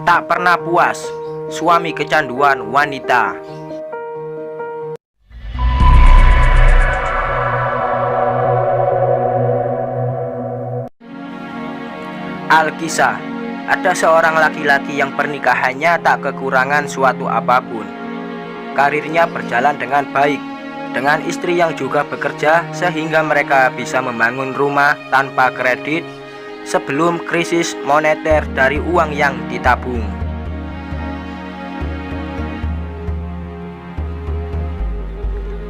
Tak pernah puas, suami kecanduan wanita. Alkisah, ada seorang laki-laki yang pernikahannya tak kekurangan suatu apapun. Karirnya berjalan dengan baik, dengan istri yang juga bekerja sehingga mereka bisa membangun rumah tanpa kredit sebelum krisis moneter dari uang yang ditabung.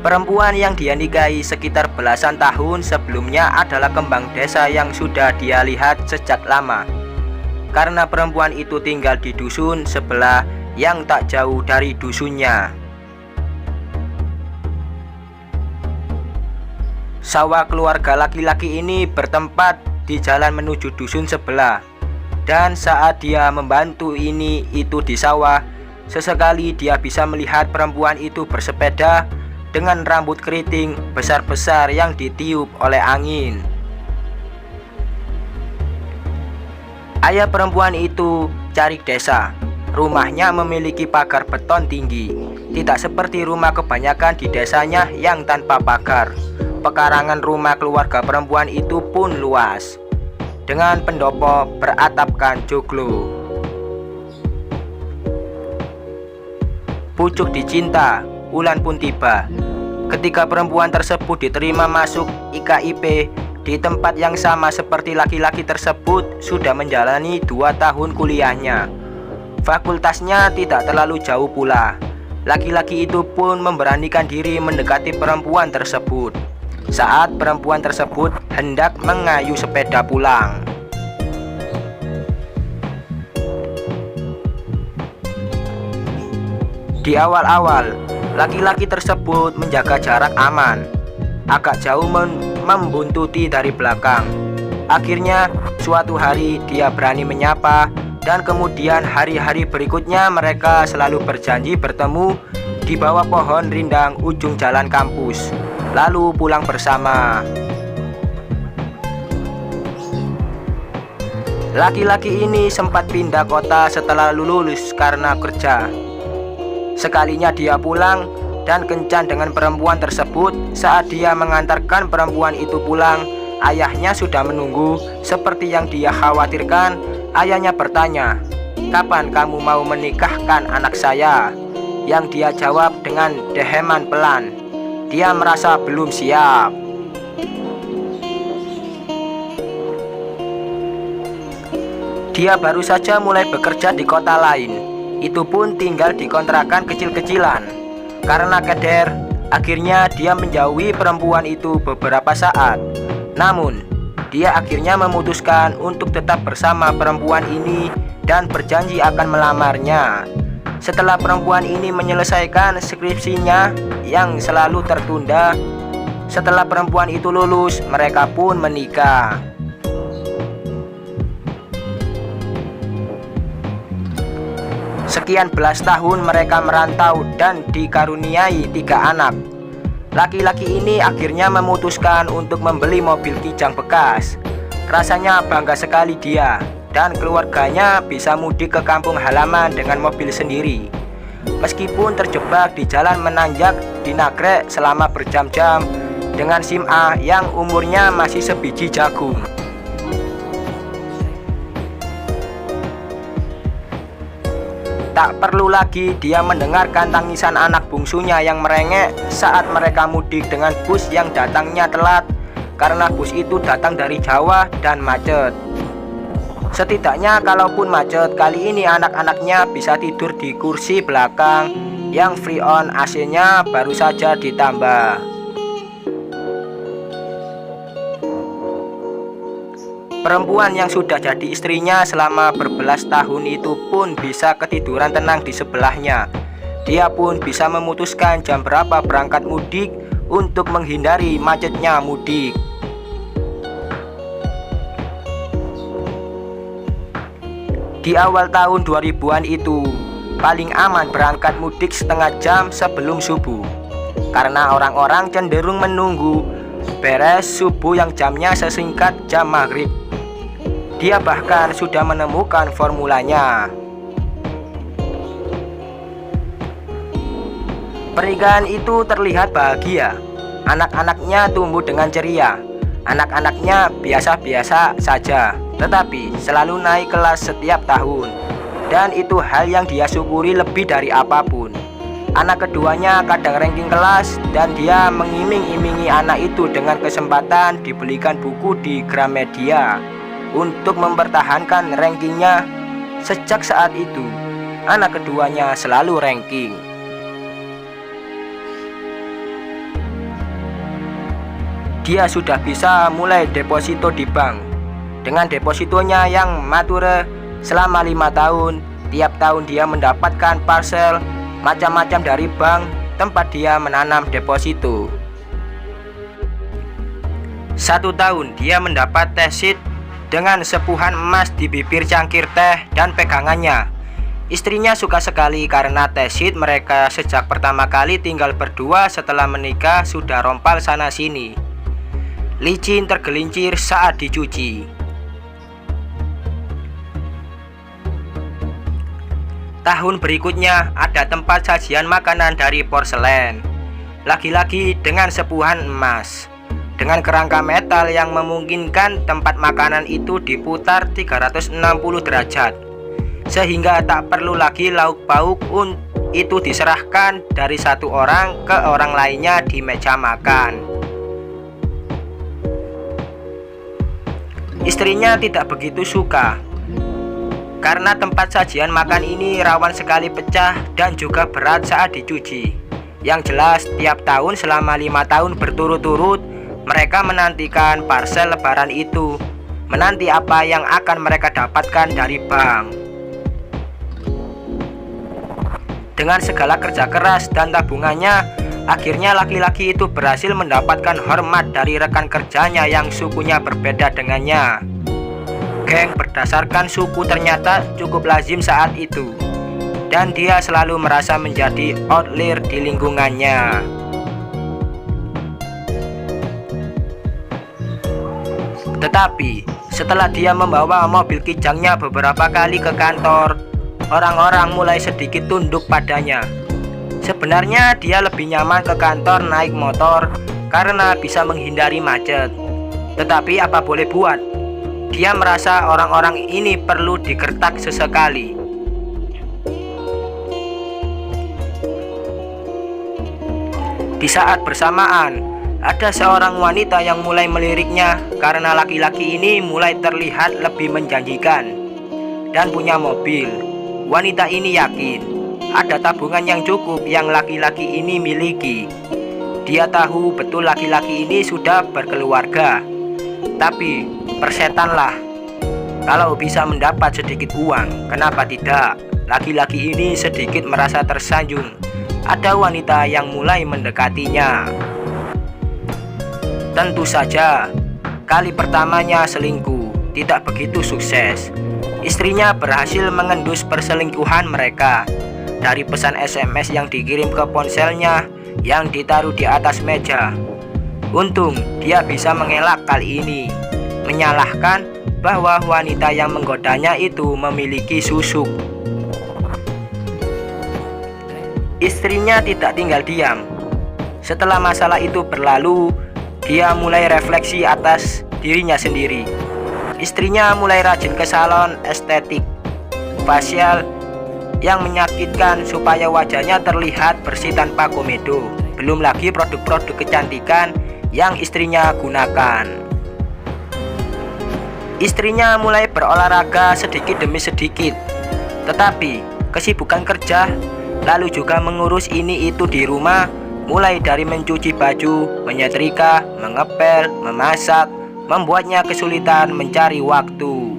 Perempuan yang dia nikahi sekitar belasan tahun sebelumnya adalah kembang desa yang sudah dia lihat sejak lama. Karena perempuan itu tinggal di dusun sebelah yang tak jauh dari dusunnya. Sawah keluarga laki-laki ini bertempat di jalan menuju dusun sebelah. Dan saat dia membantu ini itu di sawah, sesekali dia bisa melihat perempuan itu bersepeda dengan rambut keriting besar-besar yang ditiup oleh angin. Ayah perempuan itu cari desa. Rumahnya memiliki pagar beton tinggi, tidak seperti rumah kebanyakan di desanya yang tanpa pagar. Pekarangan rumah keluarga perempuan itu pun luas, dengan pendopo beratapkan joglo. Pucuk dicinta, ulan pun tiba. Ketika perempuan tersebut diterima masuk IKIP di tempat yang sama seperti laki-laki tersebut sudah menjalani 2 tahun kuliahnya. Fakultasnya tidak terlalu jauh pula. Laki-laki itu pun memberanikan diri mendekati perempuan tersebut saat perempuan tersebut hendak mengayuh sepeda pulang. Di awal-awal, laki-laki tersebut menjaga jarak aman, agak jauh membuntuti dari belakang. Akhirnya, suatu hari dia berani menyapa, dan kemudian hari-hari berikutnya mereka selalu berjanji bertemu di bawah pohon rindang ujung jalan kampus, lalu pulang bersama. Laki-laki ini sempat pindah kota setelah lulus karena kerja. Sekalinya dia pulang dan kencan dengan perempuan tersebut. Saat dia mengantarkan perempuan itu pulang, ayahnya sudah menunggu. Seperti yang dia khawatirkan, ayahnya bertanya, "Kapan kamu mau menikahkan anak saya?" Yang dia jawab dengan deheman pelan. Dia merasa belum siap. Dia baru saja mulai bekerja di kota lain. Itu pun tinggal di kontrakan kecil-kecilan. Karena keder, akhirnya dia menjauhi perempuan itu beberapa saat. Namun, dia akhirnya memutuskan untuk tetap bersama perempuan ini dan berjanji akan melamarnya. Setelah perempuan ini menyelesaikan skripsinya yang selalu tertunda, setelah perempuan itu lulus, mereka pun menikah. Sekian belas tahun mereka merantau dan dikaruniai 3 anak. Laki-laki ini akhirnya memutuskan untuk membeli mobil Kijang bekas. Rasanya bangga sekali dia dan keluarganya bisa mudik ke kampung halaman dengan mobil sendiri. Meskipun terjebak di jalan menanjak di Nagrek selama berjam-jam dengan SIM A yang umurnya masih sebiji jagung. Tak perlu lagi dia mendengarkan tangisan anak bungsunya yang merengek saat mereka mudik dengan bus yang datangnya telat karena bus itu datang dari Jawa dan macet. Setidaknya kalaupun macet, kali ini anak-anaknya bisa tidur di kursi belakang yang free on, AC-nya baru saja ditambah. Perempuan yang sudah jadi istrinya selama berbelas tahun itu pun bisa ketiduran tenang di sebelahnya. Dia pun bisa memutuskan jam berapa berangkat mudik untuk menghindari macetnya mudik. Di awal tahun 2000-an itu, paling aman berangkat mudik setengah jam sebelum subuh. Karena orang-orang cenderung menunggu beres subuh yang jamnya sesingkat jam maghrib. Dia bahkan sudah menemukan formulanya. Pernikahan itu terlihat bahagia. Anak-anaknya tumbuh dengan ceria. Anak-anaknya biasa-biasa saja, tetapi selalu naik kelas setiap tahun. Dan itu hal yang dia syukuri lebih dari apapun. Anak keduanya kadang ranking kelas, dan dia mengiming-imingi anak itu dengan kesempatan dibelikan buku di Gramedia untuk mempertahankan rankingnya. Sejak saat itu, anak keduanya selalu ranking. Dia sudah bisa mulai deposito di bank. Dengan depositonya yang mature selama 5 tahun, tiap tahun dia mendapatkan parcel macam-macam dari bank tempat dia menanam deposito. 1 tahun dia mendapat tesit dengan sepuhan emas di bibir cangkir teh dan pegangannya. Istrinya suka sekali karena tesit mereka sejak pertama kali tinggal berdua setelah menikah sudah rompal sana sini, licin tergelincir saat dicuci. Tahun berikutnya ada tempat sajian makanan dari porselen, lagi-lagi dengan sepuhan emas, dengan kerangka metal yang memungkinkan tempat makanan itu diputar 360 derajat, sehingga tak perlu lagi lauk pauk itu diserahkan dari satu orang ke orang lainnya di meja makan. Istrinya tidak begitu suka karena tempat sajian makan ini rawan sekali pecah dan juga berat saat dicuci. Yang jelas tiap tahun selama 5 tahun berturut-turut mereka menantikan parcel lebaran itu, menanti apa yang akan mereka dapatkan dari bank. Dengan segala kerja keras dan tabungannya, akhirnya laki-laki itu berhasil mendapatkan hormat dari rekan kerjanya yang sukunya berbeda dengannya. Geng berdasarkan suku ternyata cukup lazim saat itu, dan dia selalu merasa menjadi outlier di lingkungannya. Tetapi setelah dia membawa mobil kijangnya beberapa kali ke kantor, orang-orang mulai sedikit tunduk padanya. Sebenarnya dia lebih nyaman ke kantor naik motor karena bisa menghindari macet. Tetapi apa boleh buat, dia merasa orang-orang ini perlu digertak sesekali. Di saat bersamaan, ada seorang wanita yang mulai meliriknya karena laki-laki ini mulai terlihat lebih menjanjikan dan punya mobil. Wanita ini yakin ada tabungan yang cukup yang laki-laki ini miliki. Dia tahu betul laki-laki ini sudah berkeluarga, tapi persetanlah, kalau bisa mendapat sedikit uang, kenapa tidak? Laki-laki ini sedikit merasa tersanjung. Ada wanita yang mulai mendekatinya. Tentu saja, kali pertamanya selingkuh tidak begitu sukses. Istrinya berhasil mengendus perselingkuhan mereka dari pesan SMS yang dikirim ke ponselnya yang ditaruh di atas meja. Untung dia bisa mengelak kali ini, menyalahkan bahwa wanita yang menggodanya itu memiliki susuk. Istrinya tidak tinggal diam. Setelah masalah itu berlalu, dia mulai refleksi atas dirinya sendiri. Istrinya mulai rajin ke salon estetik facial yang menyakitkan supaya wajahnya terlihat bersih tanpa komedo. Belum lagi produk-produk kecantikan yang istrinya gunakan. Istrinya mulai berolahraga sedikit demi sedikit, tetapi kesibukan kerja lalu juga mengurus ini itu di rumah, mulai dari mencuci baju, menyetrika, mengepel, memasak, membuatnya kesulitan mencari waktu.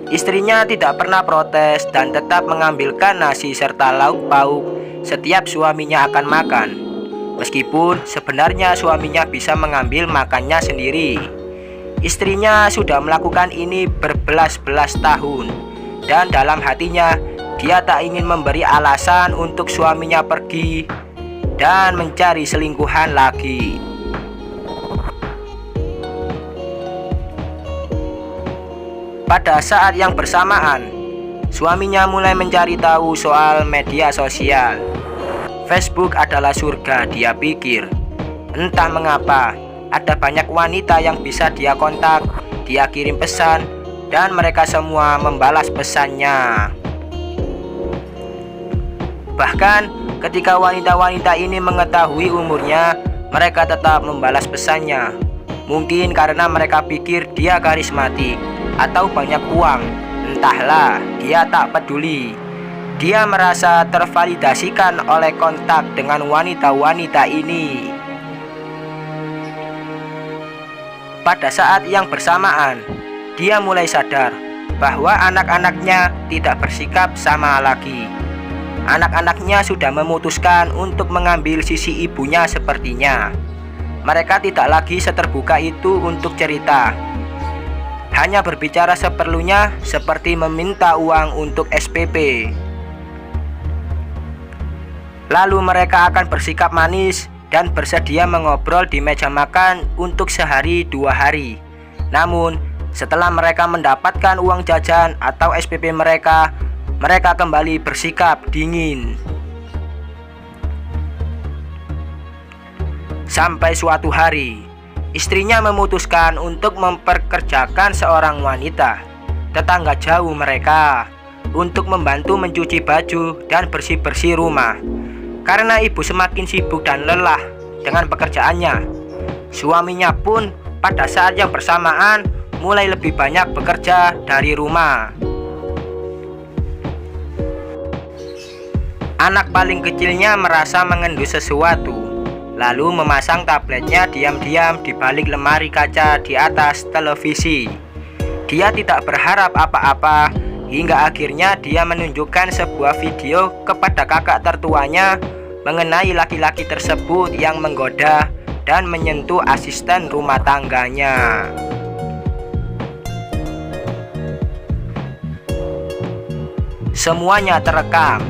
Istrinya tidak pernah protes dan tetap mengambilkan nasi serta lauk pauk setiap suaminya akan makan. Meskipun sebenarnya suaminya bisa mengambil makannya sendiri. Istrinya sudah melakukan ini berbelas-belas tahun, dan dalam hatinya dia tak ingin memberi alasan untuk suaminya pergi dan mencari selingkuhan lagi. Pada saat yang bersamaan, suaminya mulai mencari tahu soal media sosial. Facebook adalah surga, dia pikir. Entah mengapa, ada banyak wanita yang bisa dia kontak, dia kirim pesan, dan mereka semua membalas pesannya. Bahkan ketika wanita-wanita ini mengetahui umurnya, mereka tetap membalas pesannya. Mungkin karena mereka pikir dia karismatik atau banyak uang. Entahlah, dia tak peduli. Dia merasa tervalidasikan oleh kontak dengan wanita-wanita ini. Pada saat yang bersamaan, dia mulai sadar bahwa anak-anaknya tidak bersikap sama lagi. Anak-anaknya sudah memutuskan untuk mengambil sisi ibunya sepertinya. Mereka tidak lagi seterbuka itu untuk cerita. Hanya berbicara seperlunya seperti meminta uang untuk SPP. Lalu mereka akan bersikap manis dan bersedia mengobrol di meja makan untuk sehari 2 hari. Namun, setelah mereka mendapatkan uang jajan atau SPP mereka kembali bersikap dingin. Sampai suatu hari, istrinya memutuskan untuk memperkerjakan seorang wanita, tetangga jauh mereka, untuk membantu mencuci baju dan bersih-bersih rumah. Karena ibu semakin sibuk dan lelah dengan pekerjaannya, suaminya pun pada saat yang bersamaan mulai lebih banyak bekerja dari rumah. Anak paling kecilnya merasa mengendus sesuatu, lalu memasang tabletnya diam-diam di balik lemari kaca di atas televisi. Dia tidak berharap apa-apa, hingga akhirnya dia menunjukkan sebuah video kepada kakak tertuanya mengenai laki-laki tersebut yang menggoda dan menyentuh asisten rumah tangganya. Semuanya terekam,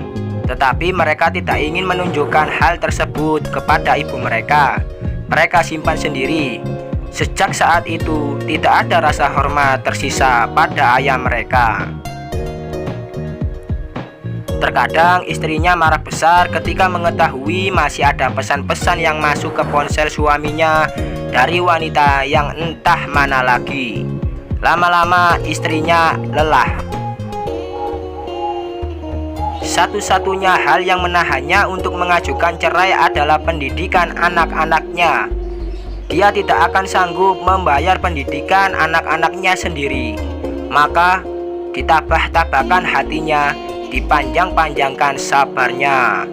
tetapi mereka tidak ingin menunjukkan hal tersebut kepada ibu mereka. Mereka simpan sendiri. Sejak saat itu, tidak ada rasa hormat tersisa pada ayah mereka. Terkadang istrinya marah besar ketika mengetahui masih ada pesan-pesan yang masuk ke ponsel suaminya dari wanita yang entah mana lagi. Lama-lama istrinya lelah. Satu-satunya hal yang menahannya untuk mengajukan cerai adalah pendidikan anak-anaknya. Dia tidak akan sanggup membayar pendidikan anak-anaknya sendiri. Maka ditabah-tabahkan hatinya, dipanjang-panjangkan sabarnya.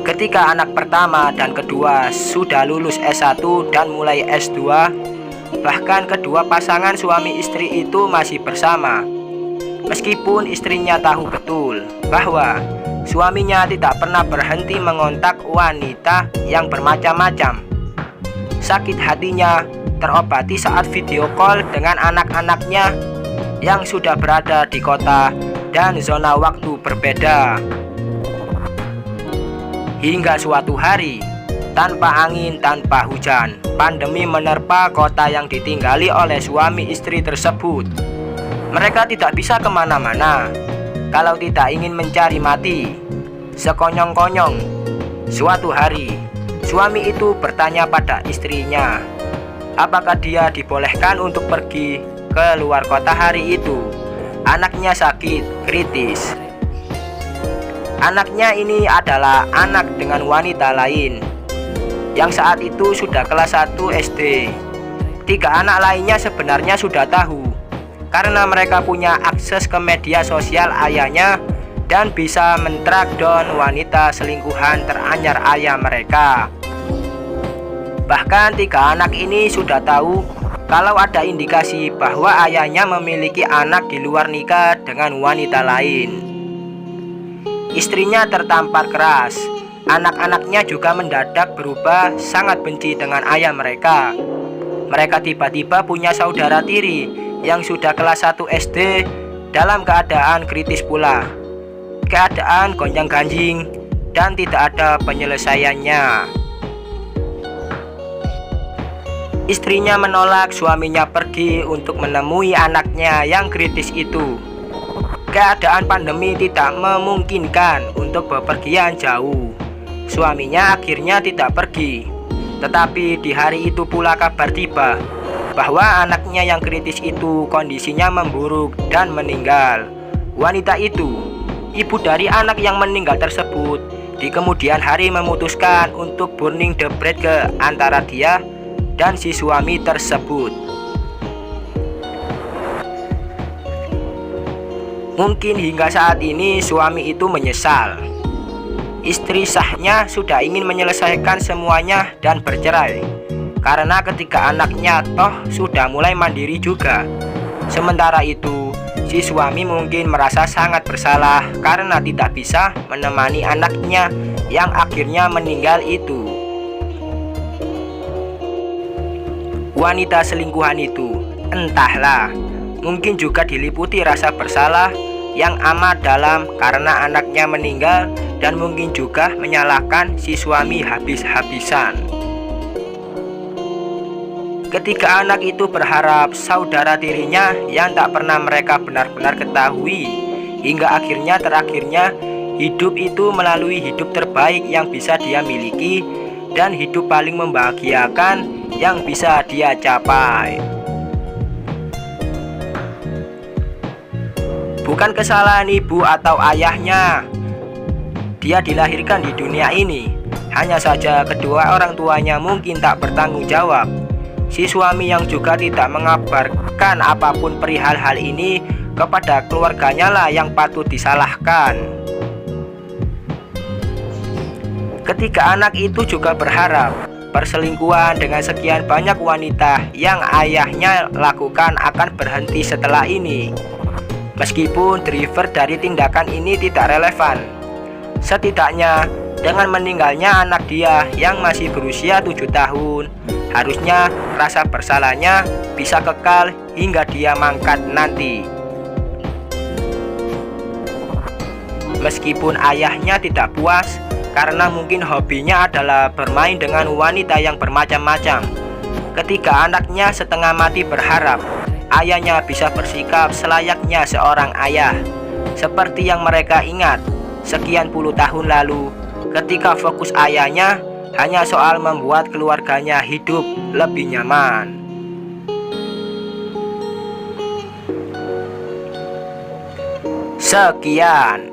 Ketika anak pertama dan kedua sudah lulus S1 dan mulai S2, bahkan kedua pasangan suami istri itu masih bersama. Meskipun istrinya tahu betul bahwa suaminya tidak pernah berhenti mengontak wanita yang bermacam-macam. Sakit hatinya terobati saat video call dengan anak-anaknya yang sudah berada di kota dan zona waktu berbeda. Hingga suatu hari, tanpa angin, tanpa hujan, pandemi menerpa kota yang ditinggali oleh suami istri tersebut. Mereka tidak bisa kemana-mana kalau tidak ingin mencari mati. Sekonyong-konyong, suatu hari, suami itu bertanya pada istrinya, apakah dia dibolehkan untuk pergi ke luar kota hari itu. Anaknya sakit kritis. Anaknya ini adalah anak dengan wanita lain yang saat itu sudah kelas 1 SD. 3 anak lainnya sebenarnya sudah tahu karena mereka punya akses ke media sosial ayahnya dan bisa men-track down wanita selingkuhan teranyar ayah mereka. Bahkan 3 anak ini sudah tahu kalau ada indikasi bahwa ayahnya memiliki anak di luar nikah dengan wanita lain. Istrinya tertampar keras. Anak-anaknya juga mendadak berubah sangat benci dengan ayah mereka. Mereka tiba-tiba punya saudara tiri yang sudah kelas 1 SD dalam keadaan kritis pula. Keadaan gonjang-ganjing dan tidak ada penyelesaiannya. Istrinya menolak suaminya pergi untuk menemui anaknya yang kritis itu. Keadaan pandemi tidak memungkinkan untuk bepergian jauh. Suaminya akhirnya tidak pergi. Tetapi di hari itu pula kabar tiba bahwa anaknya yang kritis itu kondisinya memburuk dan meninggal. Wanita itu, ibu dari anak yang meninggal tersebut, di kemudian hari memutuskan untuk burning the bridge ke antara dia dan si suami tersebut. Mungkin hingga saat ini suami itu menyesal. Istri sahnya sudah ingin menyelesaikan semuanya dan bercerai, karena ketika anaknya toh sudah mulai mandiri juga. Sementara itu, si suami mungkin merasa sangat bersalah karena tidak bisa menemani anaknya yang akhirnya meninggal itu. Wanita selingkuhan itu, entahlah, mungkin juga diliputi rasa bersalah yang amat dalam karena anaknya meninggal, dan mungkin juga menyalahkan si suami habis-habisan. Ketika anak itu berharap saudara tirinya yang tak pernah mereka benar-benar ketahui, hingga terakhirnya hidup itu melalui hidup terbaik yang bisa dia miliki dan hidup paling membahagiakan yang bisa dia capai. Bukan kesalahan ibu atau ayahnya dia dilahirkan di dunia ini, hanya saja kedua orang tuanya mungkin tak bertanggung jawab. Si suami yang juga tidak mengabarkan apapun perihal hal ini kepada keluarganya lah yang patut disalahkan. Ketika anak itu juga berharap perselingkuhan dengan sekian banyak wanita yang ayahnya lakukan akan berhenti setelah ini. Meskipun driver dari tindakan ini tidak relevan, setidaknya dengan meninggalnya anak dia yang masih berusia 7 tahun, harusnya rasa bersalahnya bisa kekal hingga dia mangkat nanti. Meskipun ayahnya tidak puas karena mungkin hobinya adalah bermain dengan wanita yang bermacam-macam, ketika anaknya setengah mati berharap ayahnya bisa bersikap selayaknya seorang ayah, seperti yang mereka ingat sekian puluh tahun lalu, ketika fokus ayahnya hanya soal membuat keluarganya hidup lebih nyaman. Sekian.